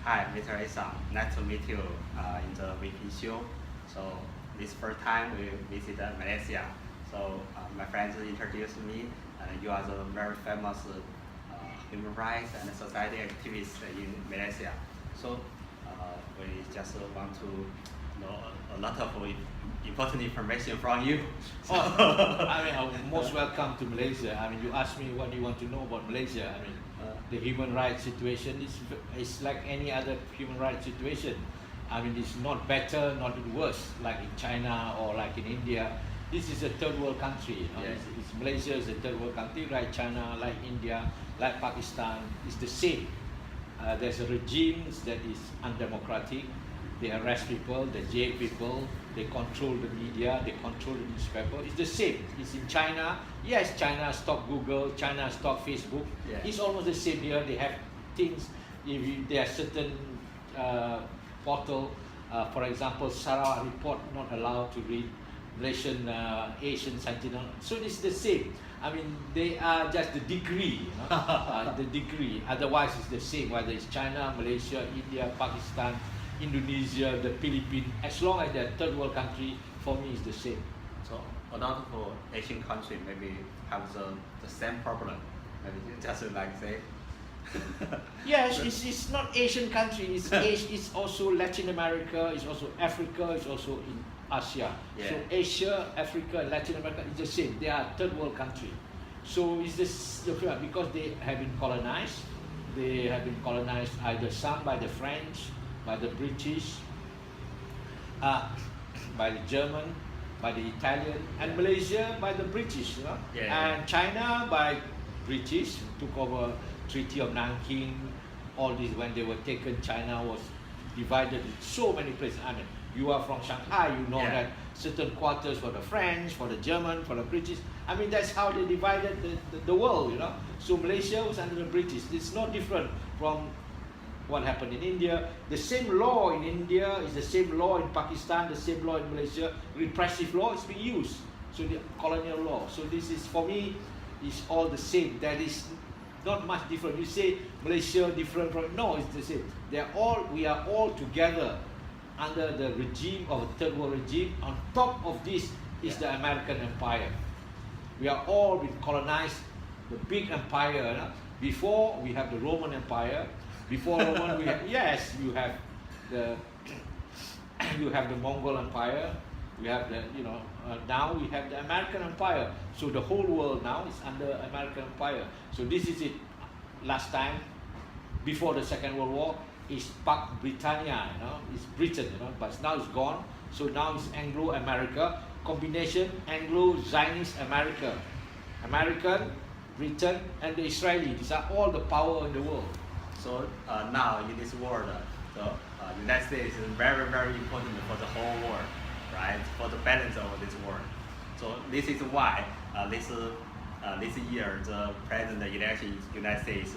Hi, Mr. Isham. Nice to meet you in the Weiping show. So this first time we visit Malaysia. So my friends introduced me, and you are the very famous human rights and society activist in Malaysia. So we just want to know a lot of important information from you. So, I'm most welcome to Malaysia. You asked me what do you want to know about Malaysia. The human rights situation is like any other human rights situation. It's not better, not worse, like in China or like in India. This is a third world country. Yes. Malaysia is a third world country, like China, like India, like Pakistan. It's the same. There's a regime that is undemocratic. They arrest people, they jail people, they control the media, they control the newspaper. It's the same. It's in China. Yes, China stopped Google, China stopped Facebook. Yeah. It's almost the same here. They have things, there are certain portal, for example, Sarawak Report not allowed to read, Malaysian Asian Sentinel. So it's the same. They are just the degree, the degree. Otherwise, it's the same, whether it's China, Malaysia, India, Pakistan, Indonesia, the Philippines. As long as they're third world country, for me, it's the same. so a lot of Asian countries maybe have the same problem. Maybe just like say. Yes, it's not Asian country. It's also Latin America. It's also Africa. It's also in Asia. Yeah. So Asia, Africa, and Latin America is the same. They are third world country. So it's this because they have been colonized. They have been colonized either some by the French, by the British, by the German, by the Italian, and Malaysia by the British. And China by British, took over Treaty of Nanking. All this when they were taken, China was divided in so many places. You are from Shanghai, you know that certain quarters for the French, for the German, for the British. That's how they divided the world. So Malaysia was under the British. It's no different from what happened in India. The same law in India is the same law in Pakistan, the same law in Malaysia. Repressive law is being used. So the colonial law. So this is, for me, is all the same. That is not much different. You say Malaysia different from, no, it's the same. We are all together under the regime of a third world regime. On top of this is the American empire. We are all been colonized, the big empire. Before we have the Roman Empire. Before Roman, you have the Mongol Empire. We have now we have the American Empire. So the whole world now is under American Empire. So this is it. Last time, before the Second World War, is Pak Britannia, it's Britain, but now it's gone. So now it's Anglo-America, combination Anglo-Zionist America. American, Britain, and the Israeli. These are all the power in the world. So now in this world, the United States is very, very important for the whole world, right? For the balance of this world. So this is why this year the president election in the United States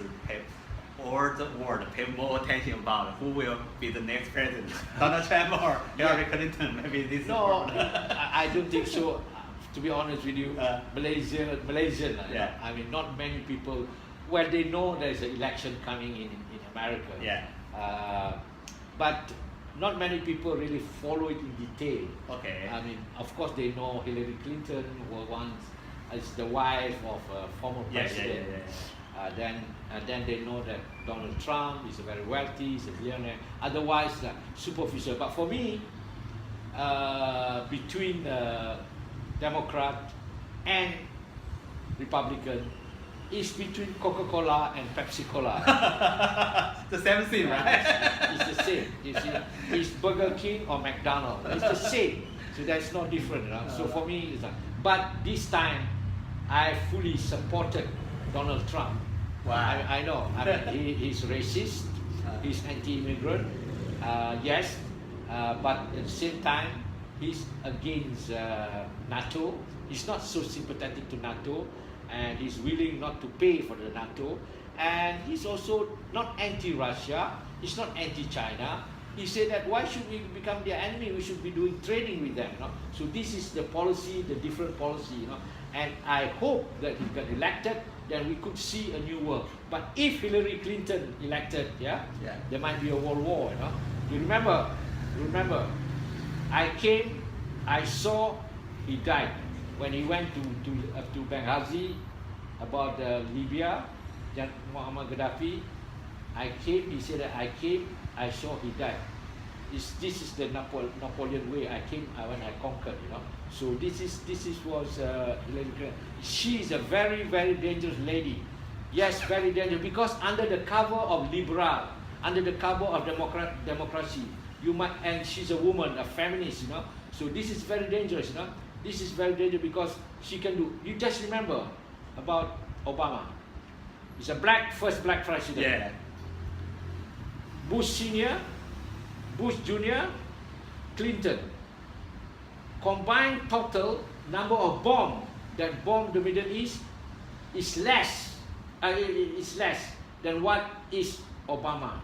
all the world pay more attention about who will be the next president, Donald Trump or Hillary Clinton. Maybe this. No, I don't think so. To be honest with you, Malaysian. Not many people. Well, they know there's an election coming in America. Yeah. But not many people really follow it in detail. Okay. Of course, they know Hillary Clinton was once as the wife of a former president. Then they know that Donald Trump is very wealthy, he's a billionaire. Otherwise, superficial. But for me, between Democrat and Republican, is between Coca-Cola and Pepsi-Cola. The same thing, right? It's the same. You see, it's Burger King or McDonald's. It's the same. So that's not different. So for me, it's but this time, I fully supported Donald Trump. Wow. I know. He's racist. He's anti-immigrant. Yes, but at the same time, he's against NATO. He's not so sympathetic to NATO. And he's willing not to pay for the NATO, and he's also not anti-Russia, he's not anti-China. He said that why should we become their enemy? We should be doing trading with them. So this is the policy, the different policy. And I hope that he got elected then we could see a new world. But if Hillary Clinton elected, there might be a world war, you know. You remember, I came, I saw he died when he went to Benghazi about Libya, Muammar Gaddafi. I came, he said that I came, I saw he died. This is the Napoleon way. I came when I conquered, you know. So this was Hillary Clinton. She is a very, very dangerous lady. Yes, very dangerous, because under the cover of liberal, under the cover of democracy, and she's a woman, a feminist, you know. So this is very dangerous, you know. This is very dangerous because she can do. You just remember about Obama. He's a first black president. Yeah. Bush Senior, Bush Junior, Clinton. Combined total number of bombs that bombed the Middle East is less than what is Obama.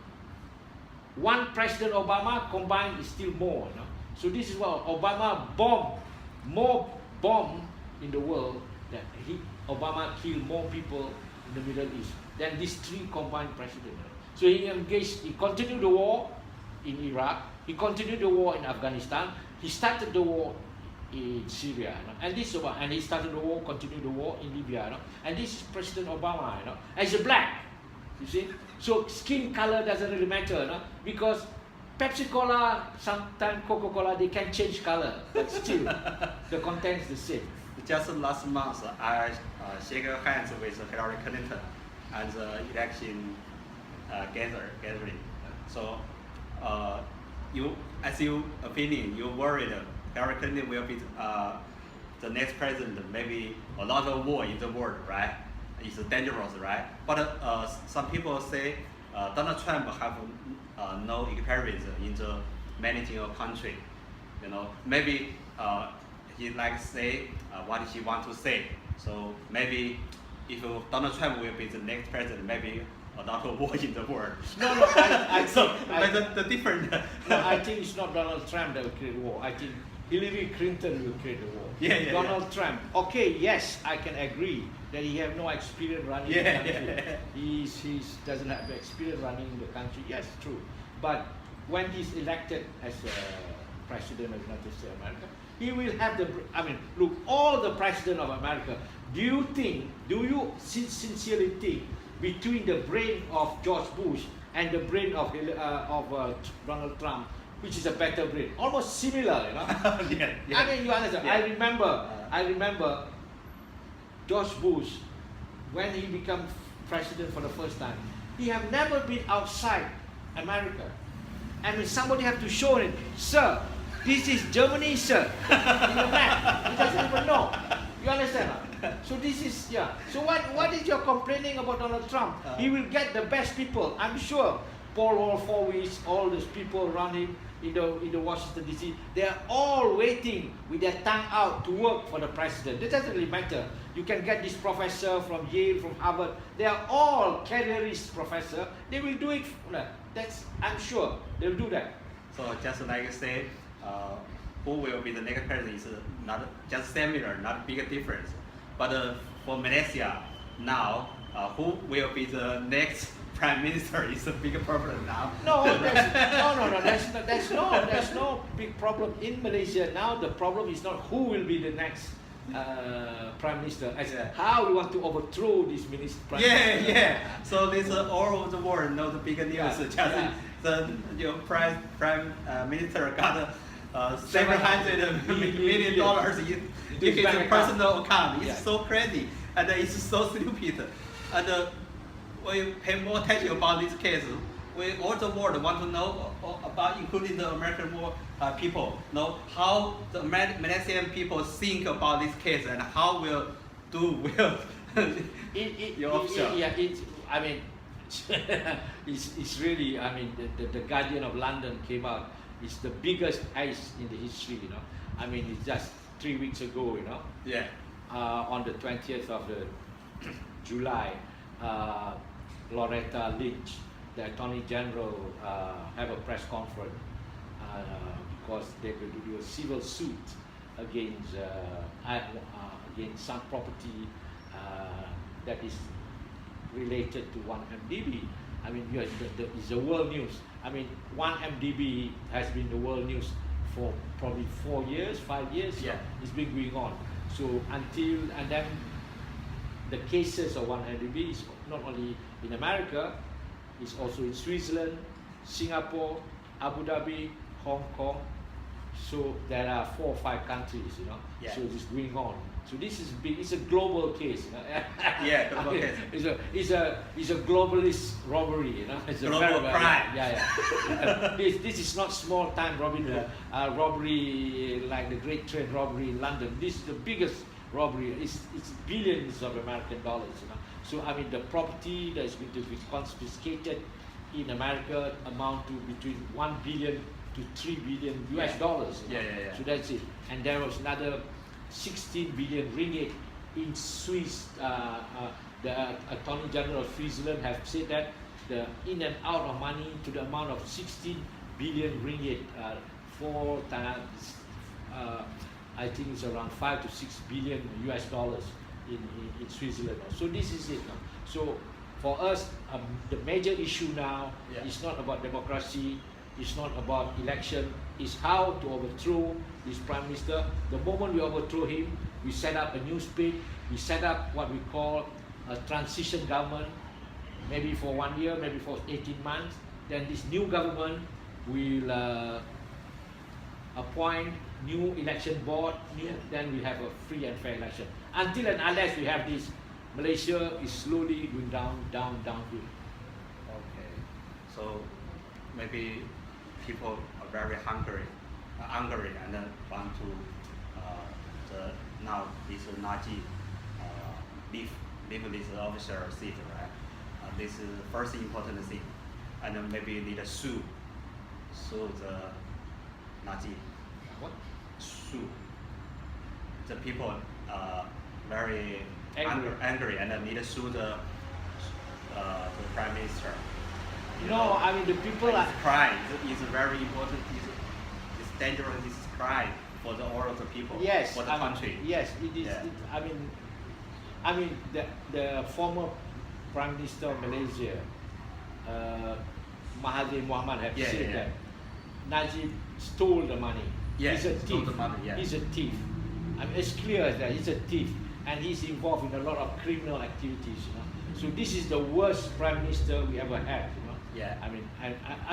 One President Obama combined is still more. No? So this is what Obama bombed, more bomb in the world that Obama killed more people in the Middle East than these three combined presidents. So he continued the war in Iraq, he continued the war in Afghanistan, he started the war in Syria, you know? And he started the war, continued the war in Libya, you know? And this is President Obama, you know? And he's a black, you see. So skin color doesn't really matter, you know? Because Pepsi Cola, sometimes Coca-Cola, they can change color, but still the content is the same. Just last month, I shake hands with Hillary Clinton at the election gathering. So, as your opinion, you're worried Hillary Clinton will be the next president. Maybe a lot of war in the world, right? It's dangerous, right? But some people say Donald Trump have no experience in the managing a country. You know, maybe he like say what he want to say. So maybe if Donald Trump will be the next president, maybe a lot of war in the world. No, the different. No, I think it's not Donald Trump that will create war. I think Hillary Clinton will create a war. Yeah, Donald Trump. Okay, yes, I can agree that he have no experience running the country. He doesn't have experience running the country. Yes, true. But when he's elected as president of the United States of America, he will have look, all the president of America, do you sincerely think between the brain of George Bush and the brain of Donald Trump, which is a better brain? Almost similar, you know? Yeah. I mean, you understand. Yeah. I remember George Bush, when he became president for the first time, he have never been outside America. I mean, somebody have to show him, sir, this is Germany, sir, in the map. He doesn't even know. You understand? So this is, So what is your complaining about Donald Trump? He will get the best people, I'm sure. Paul Wolfowitz, all those people around him in the Washington DC, they are all waiting with their tongue out to work for the president. That doesn't really matter. You can get this professor from Yale, from Harvard. They are all careerist professor. They will do it. I'm sure they'll do that. So just like you say, who will be the next president is not just similar, not a big difference. But for Malaysia now, who will be the next prime minister is a big problem now. There's no big problem in Malaysia now. The problem is not who will be the next prime minister. How we want to overthrow this minister. Yeah. So this all over the world know the big news. The prime minister got $700 million in his personal account. It's so crazy and it's so stupid. And we pay more attention about this case. All the world want to know about, including the American people, know how the Malaysian people think about this case and how will your officer. It's really, the Guardian of London came out. It's the biggest heist in the history, you know. It's just 3 weeks ago, you know. Yeah. On the 20th of July, Loretta Lynch, the Attorney General, have a press conference because they will do a civil suit against some property that is related to 1MDB. I mean, it's the world news. I mean, 1MDB has been the world news for probably 4 years, 5 years. Yeah. It's been going on. So and then the cases of 1MDB is not only in America, it's also in Switzerland, Singapore, Abu Dhabi, Hong Kong. So there are 4 or 5 countries, Yeah. So it's going on. So this is big. It's a global case. Yeah, global case. It's a globalist robbery. It's a global crime. Yeah. This is not small time robbery like the Great Train robbery in London. This is the biggest robbery. It's billions of American dollars. So I mean the property that is going to be confiscated in America amount to between 1 billion to 3 billion US dollars. Yeah. So that's it. And there was another 16 billion ringgit in Swiss. The Attorney General of Switzerland have said that the in and out of money to the amount of 16 billion ringgit, 4 times, I think it's around 5 to 6 billion US dollars in Switzerland. So this is it. So for us, the major issue now is not about democracy, it's not about election, it's how to overthrow this Prime Minister. The moment we overthrow him, we set up a new state, we set up what we call a transition government, maybe for 1 year, maybe for 18 months. Then this new government will appoint new election board, then we have a free and fair election. Until and unless we have this, Malaysia is slowly going downhill. Okay, so maybe people are very hungry and then want to now this Najib leave this officer seat, right? This is the first important thing, and then maybe need a sue the Najib. What? Sue. The people very angry and then need to sue the Prime Minister. I mean the people are crime. It's very important. It's dangerous. It's crime for all of the people. Yes, for the country. Yes, it is. Yeah. I mean the former Prime Minister of Malaysia, Mahathir Mohamad, have said that Najib stole the money. Yes, he's a thief. stole the money. Yeah. He's a thief. I mean, it's clear as that he's a thief, and he's involved in a lot of criminal activities. So this is the worst Prime Minister we ever had. Yeah. I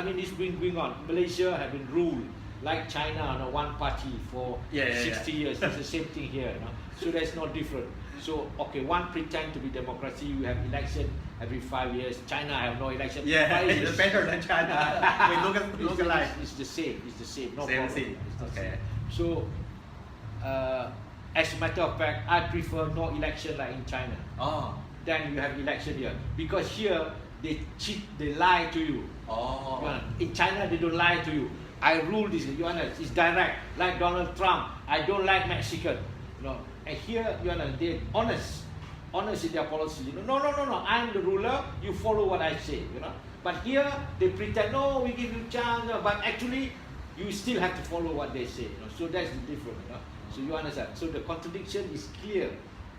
mean, it's been going on. Malaysia have been ruled like China on a one party for 60 years. It's the same thing here. So that's not different. So one pretend to be democracy. We have election every 5 years. China have no election. Yeah, it's better than China. We look alike. It's the same. No same problem. thing. Okay. So as a matter of fact, I prefer no election like in China. Oh. Then you have election here because here they cheat, they lie to you. Oh. In China they don't lie to you. I rule this. It's direct. Like Donald Trump, I don't like Mexican. And here they're honest in their policy. No. I'm the ruler. You follow what I say. But here they pretend. No, we give you chance. But actually, you still have to follow what they say. So that's the difference. So you understand. So the contradiction is clear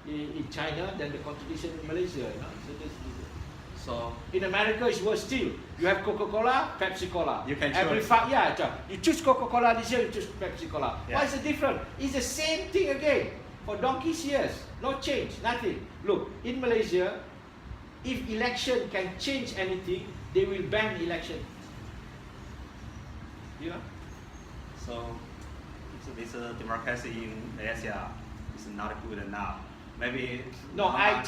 in China than the contradiction in Malaysia. So that's the difference. So in America, it's worse still. You have Coca-Cola, Pepsi-Cola. You can choose. You choose Coca-Cola this year, you choose Pepsi-Cola. Yeah. Why is it different? It's the same thing again. For donkey's years, no change, nothing. Look, in Malaysia, if election can change anything, they will ban election. So this democracy in Malaysia is not good now. Maybe no. I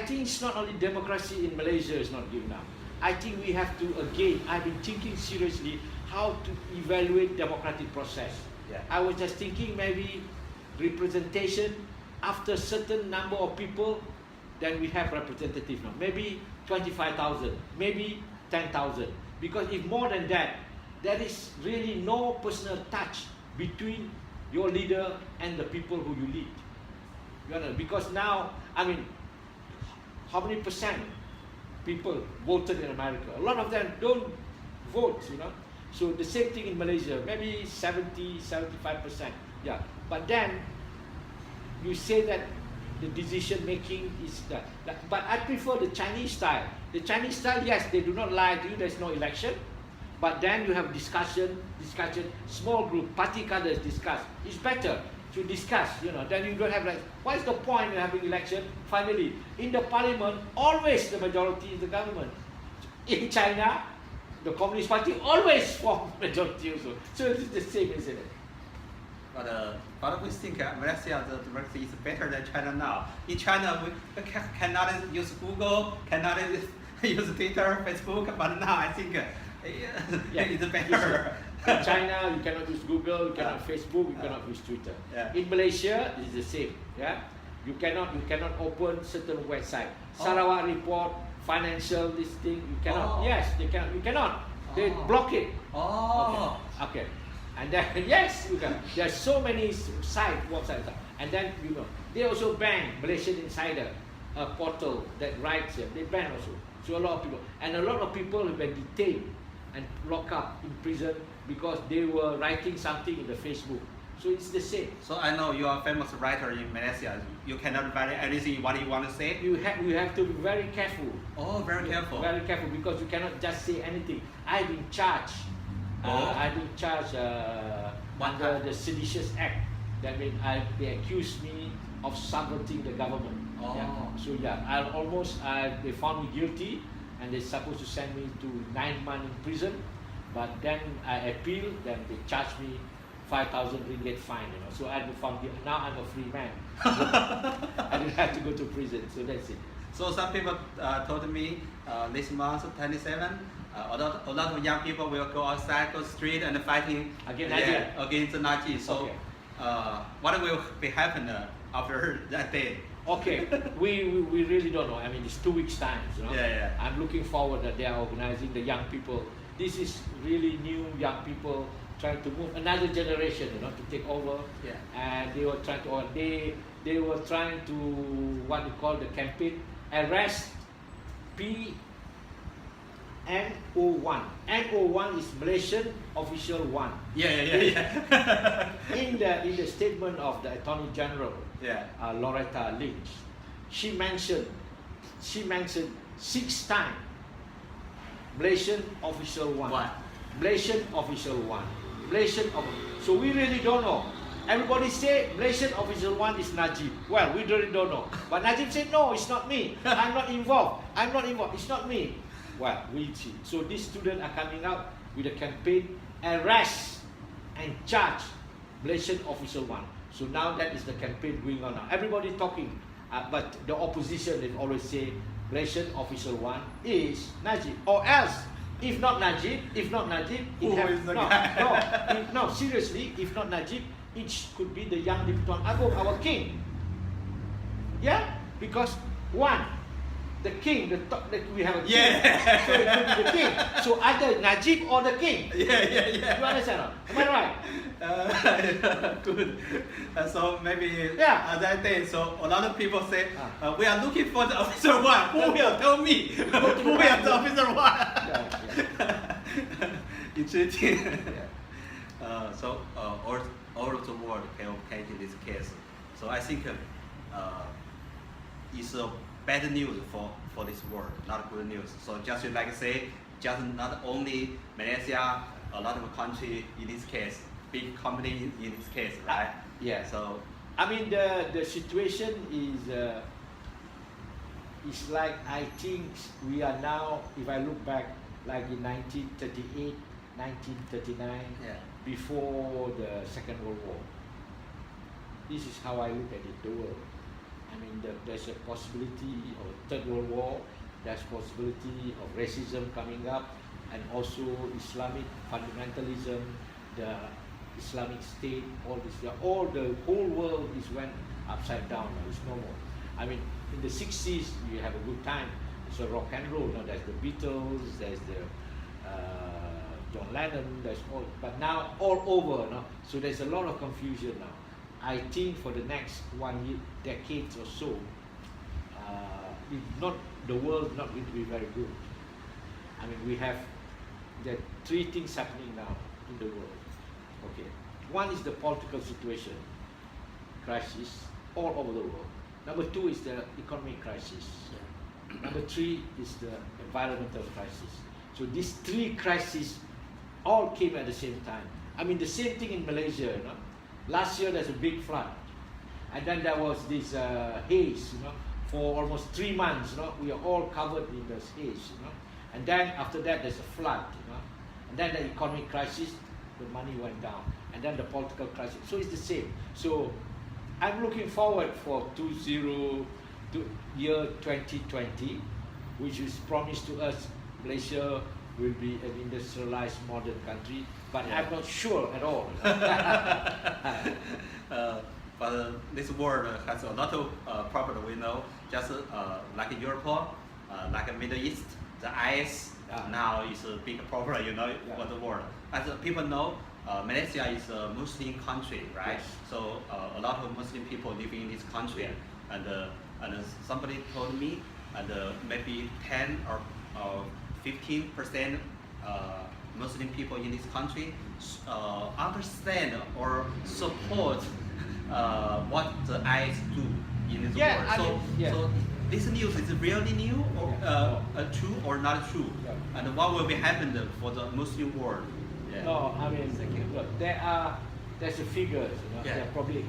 think it's not only democracy in Malaysia is not good enough. I think we have to again. I've been thinking seriously how to evaluate democratic process. Yeah. I was just thinking maybe representation after certain number of people, then we have representative now. Maybe 25,000, maybe 10,000. Because if more than that, there is really no personal touch between your leader and the people who you lead. Because now, how many percent people voted in America? A lot of them don't vote, So the same thing in Malaysia, maybe 70, 75%. Yeah. But then you say that the decision making is but I prefer the Chinese style. The Chinese style, yes, they do not lie to you, there's no election, but then you have discussion, small group, party colors discuss. It's better to discuss, then you don't have what is the point in having election? Finally, in the parliament, always the majority is the government. In China, the Communist Party always form majority also. So it's the same, isn't it? But we think Malaysia, the democracy is better than China now. In China, we cannot use Google, cannot use Twitter, Facebook, but now I think it's better. In China, you cannot use Google, you cannot Facebook, you cannot use Twitter. In Malaysia, it's the same. Yeah, you cannot open certain website. Sarawak Report, financial this thing, you cannot. Yes, they cannot. You cannot. They block it. Okay. And then yes, you can. There are so many websites, and then they also ban Malaysian Insider, a portal that writes them. They ban also. So a lot of people, and a lot of people have been detained and locked up in prison because they were writing something in the Facebook. So it's the same. So I know you are a famous writer in Malaysia. You cannot write anything what you want to say. You have to be very careful. Oh, very careful. Very careful, because you cannot just say anything. I've been charged. I've been charged under the Seditious Act. That means they accused me of subverting the government. So they found me guilty, and they're supposed to send me to 9 months in prison. But then I appealed, then they charged me 5,000 ringgit fine. So I found now I'm a free man. I don't have to go to prison. So that's it. So some people told me this month 27. A lot of young people will go outside, go street, and fighting against the Nazi. So, what will be happen after that day? Okay, we really don't know. I mean, it's 2 weeks' time. I'm looking forward that they are organizing the young people. This is really new young people trying to move another generation, to take over. And they were trying to they were trying to what we call the campaign arrest NO1. NO1 is Malaysian Official 1. In the statement of the Attorney General, Loretta Lynch, she mentioned 6 times Malaysian Official 1. Malaysian Official 1. So we really don't know. Everybody say Malaysian Official 1 is Najib. Well, we really don't know. But Najib said, no, it's not me. I'm not involved. It's not me. Well, we see. So these students are coming out with a campaign, arrest and charge Malaysian Official 1. So now that is the campaign going on now. Everybody talking, but the opposition, they always say Malaysian Official 1 is Najib. Or else, if not Najib, seriously, if not Najib, it could be the young Diputan Agong, our king. Because the king, we have a king. So it could be the king. So either Najib or the king. You understand? Am I right? Good. So maybe that day, so a lot of people say, we are looking for the officer 1. Who will tell me? Who will the officer 1? Interesting. So all of the world can in this case. So I think it's bad news for this world, not good news. So just like I say, just not only Malaysia, a lot of country in this case, big company in this case, right? So I mean the situation is like, I think we are now, if I look back, like in 1938, 1939, before the Second World War. This is how I look at it, the world. I mean, there's a possibility of Third World War, there's possibility of racism coming up, and also Islamic fundamentalism, the Islamic State, all this, the whole world is went upside down now, it's no more. I mean, in the 60s, you have a good time, it's a rock and roll, there's the Beatles, there's the John Lennon, there's all, but now all over, so there's a lot of confusion now. I think for the next decades or so, the world is not going to be very good. I mean, we have the 3 things happening now in the world. Okay, one is the political situation, crisis all over the world. Number 2 is the economic crisis. Number 3 is the environmental crisis. So these 3 crises all came at the same time. I mean, the same thing in Malaysia. Last year there's a big flood, and then there was this haze. For almost 3 months. We are all covered in this haze. And then after that there's a flood. And then the economic crisis, the money went down, and then the political crisis. So it's the same. So I'm looking forward for year 2020, which is promised to us. Malaysia will be an industrialized modern country, but I'm not sure at all. But this world has a lot of problems, we know, just like Europe, like Middle East, the IS now is a big problem, for the world. As people know, Malaysia is a Muslim country, right? Yes. So a lot of Muslim people living in this country, and somebody told me, and maybe 10 or 15% Muslim people in this country understand or support what the IS do in this world. So this news is really new or true or not true? Yeah. And what will be happening for the Muslim world? Yeah. No, I mean, look, there's a figures, there are probably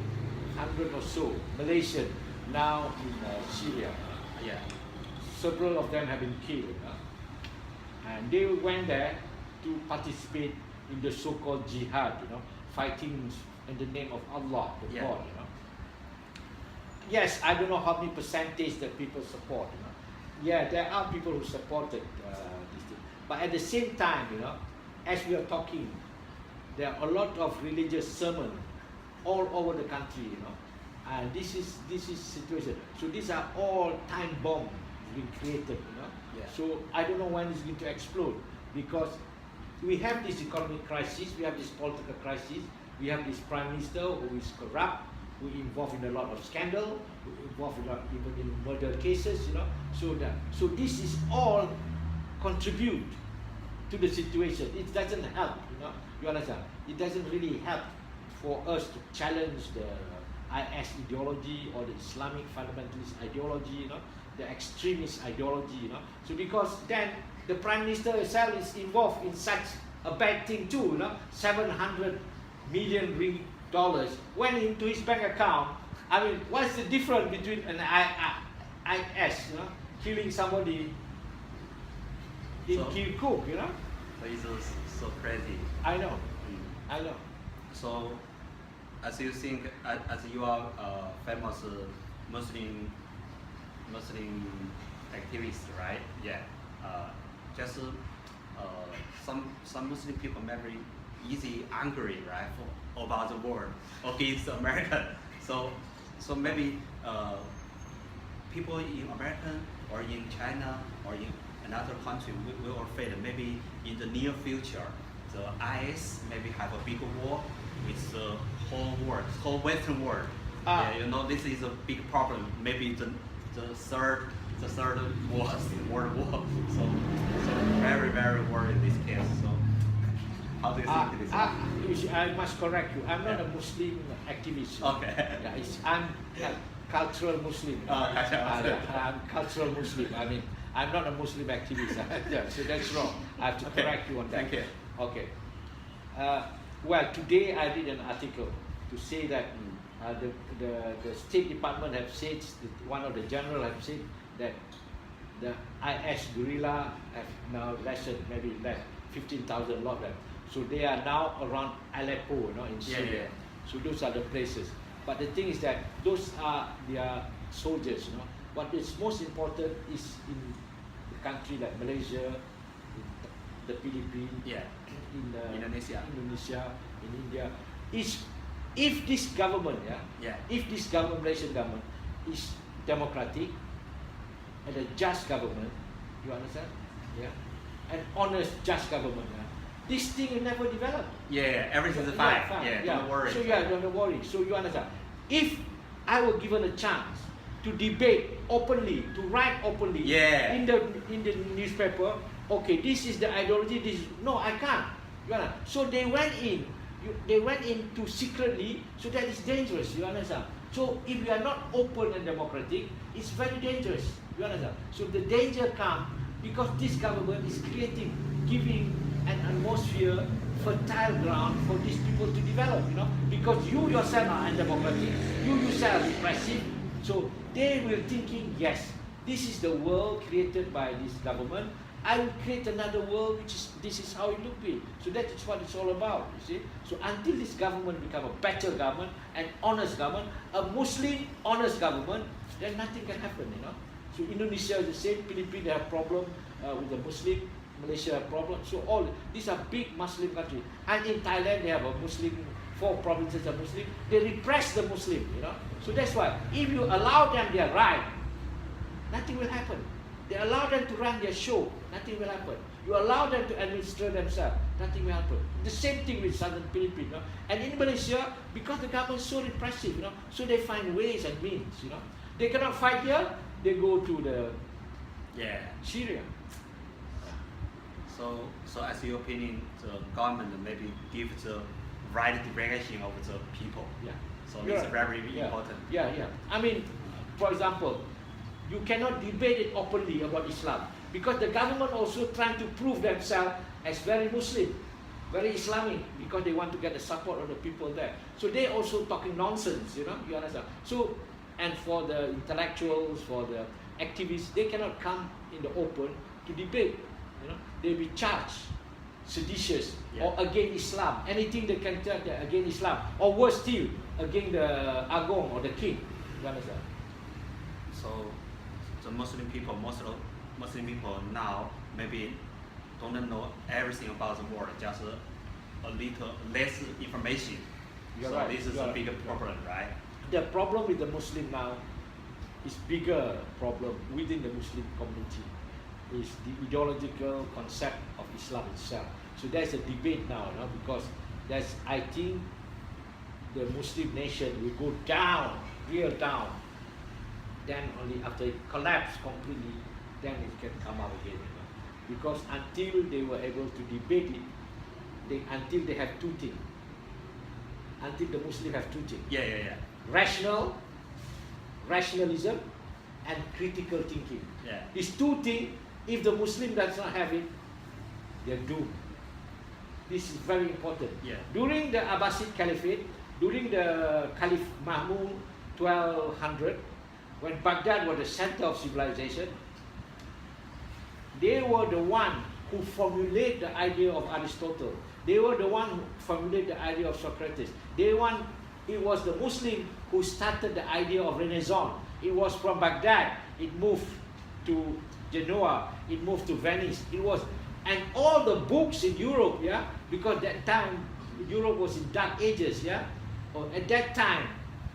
100 or so Malaysian now in Syria. Yeah. Several of them have been killed. And they went there to participate in the so-called jihad, fighting in the name of Allah, the God. Yes, I don't know how many percentage that people support. Yeah, there are people who supported this thing. But at the same time, as we are talking, there are a lot of religious sermons all over the country, and this is situation. So these are all time bombs being created, So I don't know when it's going to explode, because we have this economic crisis, we have this political crisis, we have this prime minister who is corrupt, who is involved in a lot of scandal, who is involved even in murder cases, So this is all contribute to the situation. It doesn't help, You understand? It doesn't really help for us to challenge the IS ideology or the Islamic fundamentalist ideology, the extremist ideology, So because then the Prime Minister himself is involved in such a bad thing too, $700 million went into his bank account. I mean, what's the difference between an IS, killing somebody in Kirkuk, So it's so crazy. I know. So, as you think, as you are a famous Muslim activist, right? Yeah. Just some Muslim people maybe easy angry, right, about the war against America. So maybe people in America or in China or in another country will afraid maybe in the near future the IS maybe have a big war with the whole world, whole Western world. This is a big problem. Maybe the third world war. So very, very worried in this case. So how do you think this? I must correct you. I'm not a Muslim activist. Okay. I'm cultural Muslim. I'm cultural Muslim. I mean, I'm not a Muslim activist. So that's wrong. I have to correct you on that. Thank you. Okay. Well, today I read an article to say that the State Department have said, one of the general have said that the IS guerrilla have now maybe less 15,000 lot left. So they are now around Aleppo, in Syria. Yeah. So those are the places. But the thing is that those are their soldiers, What is most important is in the country like Malaysia, in the Philippines, in Indonesia, in India. If this government, if this government, Malaysian government, is democratic and a just government, you understand? An honest, just government, this thing will never develop. Everything is fine. Don't worry. So don't worry. So you understand? If I were given a chance to debate openly, to write openly in the newspaper, okay, this is the ideology. No, I can't. So they went in They went into secretly, so that is dangerous, you understand? So if you are not open and democratic, it's very dangerous, you understand? So the danger comes because this government is giving an atmosphere, fertile ground for these people to develop, because you yourself are undemocratic, you yourself are repressive, so they will thinking, yes, this is the world created by this government, I will create another world this is how it will be. So that is what it's all about, you see. So until this government become a better government, an honest government, a Muslim honest government, then nothing can happen, So Indonesia is the same, Philippines have problem with the Muslim, Malaysia have problem. So all these are big Muslim countries. And in Thailand they have a Muslim, 4 provinces are Muslim. They repress the Muslim, So that's why if you allow them their right, nothing will happen. They allow them to run their show, nothing will happen. You allow them to administer themselves, nothing will happen. The same thing with southern Philippines, And in Malaysia, because the government is so repressive, so they find ways and means, They cannot fight here, they go to the Syria. So as your opinion, the government maybe give the right direction of the people. Yeah. So it's very important. Yeah. I mean, for example, you cannot debate it openly about Islam because the government also trying to prove themselves as very Muslim, very Islamic, because they want to get the support of the people there. So they also talking nonsense, you understand? So, and for the intellectuals, for the activists, they cannot come in the open to debate, They be charged seditious or against Islam. Anything they can tell against Islam, or worse still, against the Agong or the king, you understand? So the Muslim people now maybe don't know everything about the world, just a little less information. You're so right. This is a bigger problem, right? The problem with the Muslim now is bigger problem within the Muslim community. Is the ideological concept of Islam itself. So there's a debate now, because I think the Muslim nation will go down, real down. Then only after it collapses completely, then it can come out again. Because until they were able to debate it, until they have two things. Until the Muslims have two things. Rationalism, and critical thinking. These two things, if the Muslim does not have it, they're doomed. This is very important. During the Abbasid Caliphate, during the Caliph Mahmud 1200, when Baghdad was the center of civilization, they were the one who formulated the idea of Aristotle. They were the one who formulated the idea of Socrates. It was the Muslim who started the idea of Renaissance. It was from Baghdad. It moved to Genoa. It moved to Venice. And all the books in Europe, because that time Europe was in dark ages, or at that time,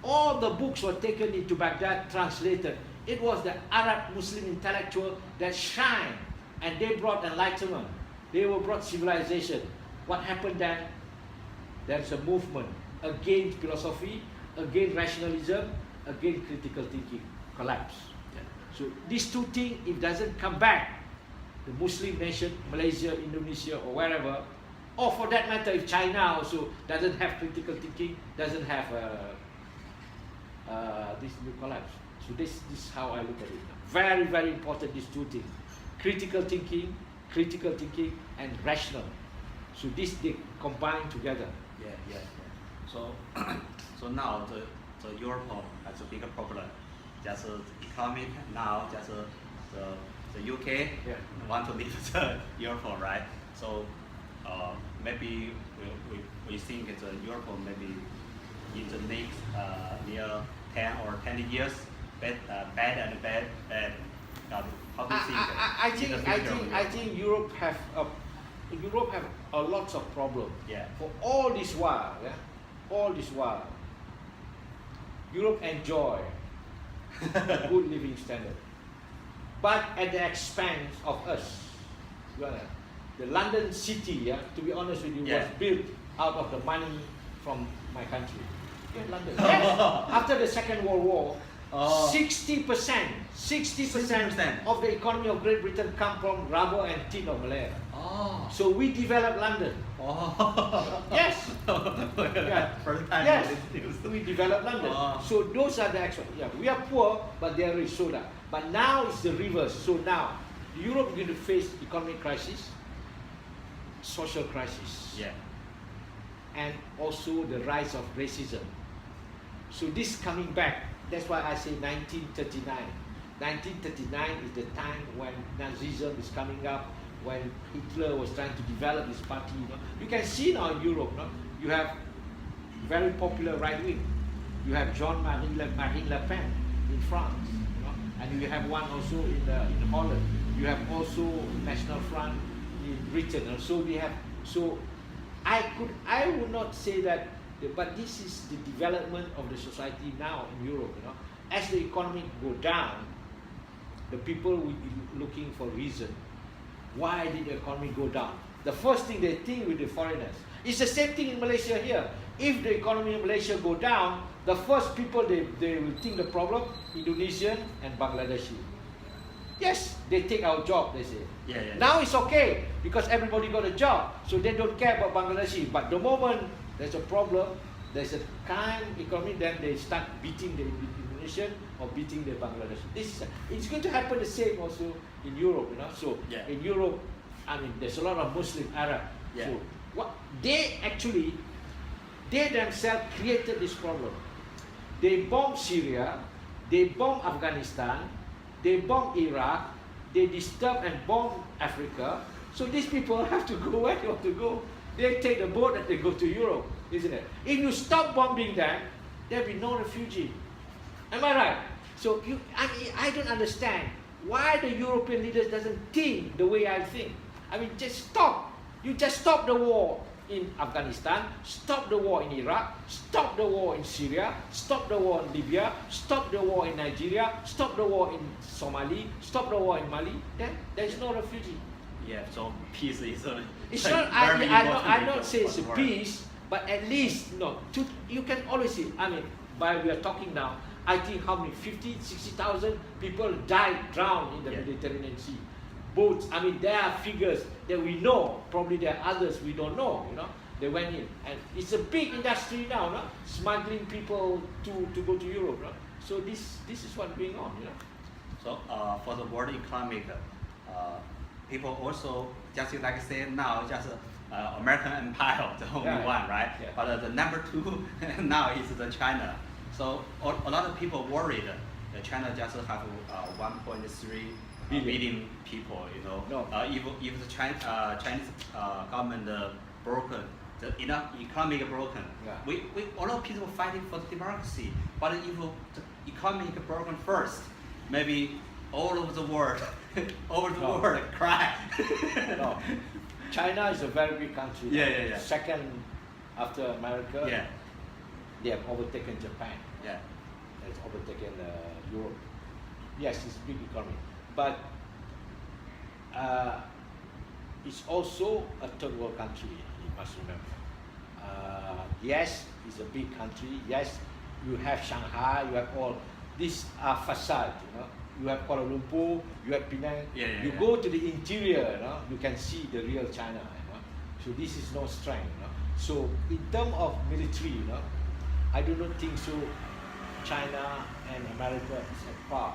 all the books were taken into Baghdad, translated. It was the Arab Muslim intellectual that shined, and they brought enlightenment. They brought civilization. What happened then? There's a movement against philosophy, against rationalism, against critical thinking, collapse. So these two things, if doesn't come back, the Muslim nation, Malaysia, Indonesia, or wherever, or for that matter, if China also doesn't have critical thinking, doesn't have this new collapse. So this is how I look at it. Very, very important, these two things. Critical thinking, and rational. So this they combine together. So now the Europe has a bigger problem. Just economic now, just the UK want to leave the Europe, right? So maybe we think the Europe maybe in the next near 10 or 20 years bad and bad. How do you think? I think Europe have a lots of problems. For all this while, Europe enjoy a good living standard, but at the expense of us. The London city, to be honest with you, was built out of the money from my country. London. After the Second World War, 60% of the economy of Great Britain come from rubber and tin of Malaya. Oh. So we developed London. Oh. Yes. Yeah. First time. Yes. We developed London. Oh. So those are the actual. Yeah, we are poor, but they are rich. So that. But now it's the reverse. So now Europe is going to face economic crisis, social crisis, Yeah. and also the rise of racism. So this coming back. That's why I say 1939. 1939 is the time when Nazism is coming up, when Hitler was trying to develop his party. You can see now in Europe, you have very popular right wing. You have Marine Le Pen in France, and you have one also in Holland. You have also National Front in Britain. So we have. So I would not say that. But this is the development of the society now in Europe. As the economy go down, the people will be looking for reason. Why did the economy go down? The first thing they think with the foreigners. It's the same thing in Malaysia here. If the economy in Malaysia go down, the first people they will think the problem, Indonesian and Bangladeshi. Yes, they take our job, they say. Yeah. Now it's okay because everybody got a job, so they don't care about Bangladeshi. But the moment there's a problem, there's a kind economy, then they start beating the Indonesian or beating the Bangladeshi. It's going to happen the same also in Europe, So in Europe, I mean, there's a lot of Muslim, Arab. Yeah. So what they themselves created this problem. They bombed Syria, they bombed Afghanistan, they bombed Iraq, they disturbed and bombed Africa. So these people have to go where they want to go. They take the boat and they go to Europe, isn't it? If you stop bombing them, there'll be no refugee. Am I right? So I don't understand why the European leaders doesn't think the way I think. I mean, just stop. You just stop the war in Afghanistan, stop the war in Iraq, stop the war in Syria, stop the war in Libya, stop the war in Nigeria, stop the war in Somalia, stop the war in Mali. Then there is no refugee. Yeah, so peace is it's not, I don't say it's a peace, but at least, you can always see, I mean, while we are talking now, I think how many, 50, 60,000 people drowned in the Mediterranean Sea. Boats, I mean, there are figures that we know, probably there are others we don't know, they went in. And it's a big industry now, smuggling people to go to Europe. So this is what's going on, So for the world economic, people also, just like I said now, just American Empire, the only one, right? Yeah. But the number two now is the China. So a lot of people worried that China just have 1.3 billion people, No. If the Chinese government broken, the economic broken, we a lot of people fighting for the democracy. But if the economic broken first, maybe all over the world, world cry. No. China is a very big country. Yeah. Second after America. Yeah. They have overtaken Japan. Yeah. It's overtaken Europe. Yes, it's a big economy, but it's also a third world country. You must remember. Yes, it's a big country. Yes, you have Shanghai. You have all these are facade. You have Kuala Lumpur. You have Penang. Yeah. You go to the interior. You can see the real China. So this is no strength. So in terms of military, I do not think so. China and America is at par,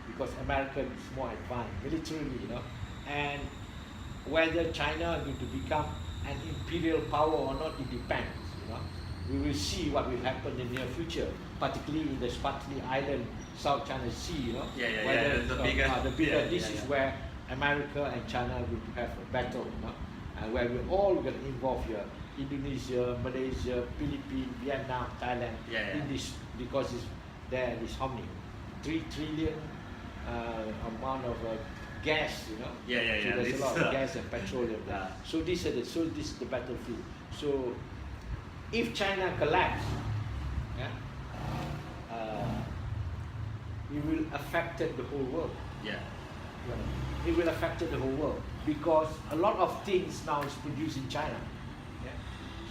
because America is more advanced militarily, and whether China is going to become an imperial power or not, it depends. We will see what will happen in the near future, particularly in the Spratly Island, South China Sea. Whether the bigger. This is where America and China will have a battle, and where we all get involved here. Indonesia, Malaysia, Philippines, Vietnam, Thailand. In this, because there is how many? 3 trillion amount of gas, So there's a lot of gas and petroleum there. So this is the battlefield. So if China collapse, it will affect the whole world. It will affect the whole world because a lot of things now is produced in China.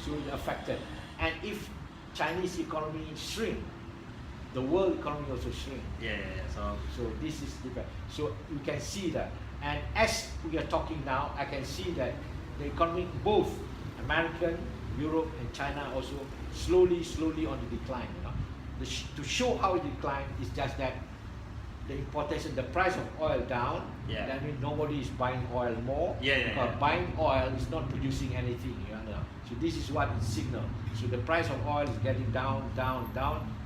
So it affected. And if Chinese economy shrink, the world economy also shrink. Yeah. So this is different. So you can see that. And as we are talking now, I can see that the economy, both American, Europe, and China also slowly on the decline. You know, to show how it declined is just that the importation, the price of oil down. Yeah. That means nobody is buying oil more. Yeah. Buying oil is not producing anything. You know. So this is what it signals. So the price of oil is getting down,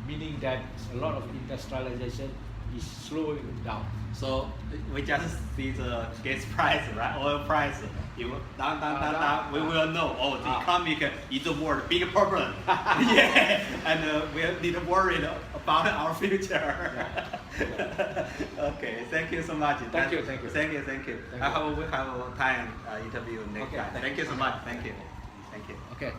meaning that a lot of industrialization is slowing down. So we just see the gas price, right? Oil price. If down, we will know. Oh, the economy is the world big problem. Yeah, and we need to worry about our future. Okay, thank you so much. Thank you. I hope we have time interview next time. Okay, Thank you so much. Thank you. Okay.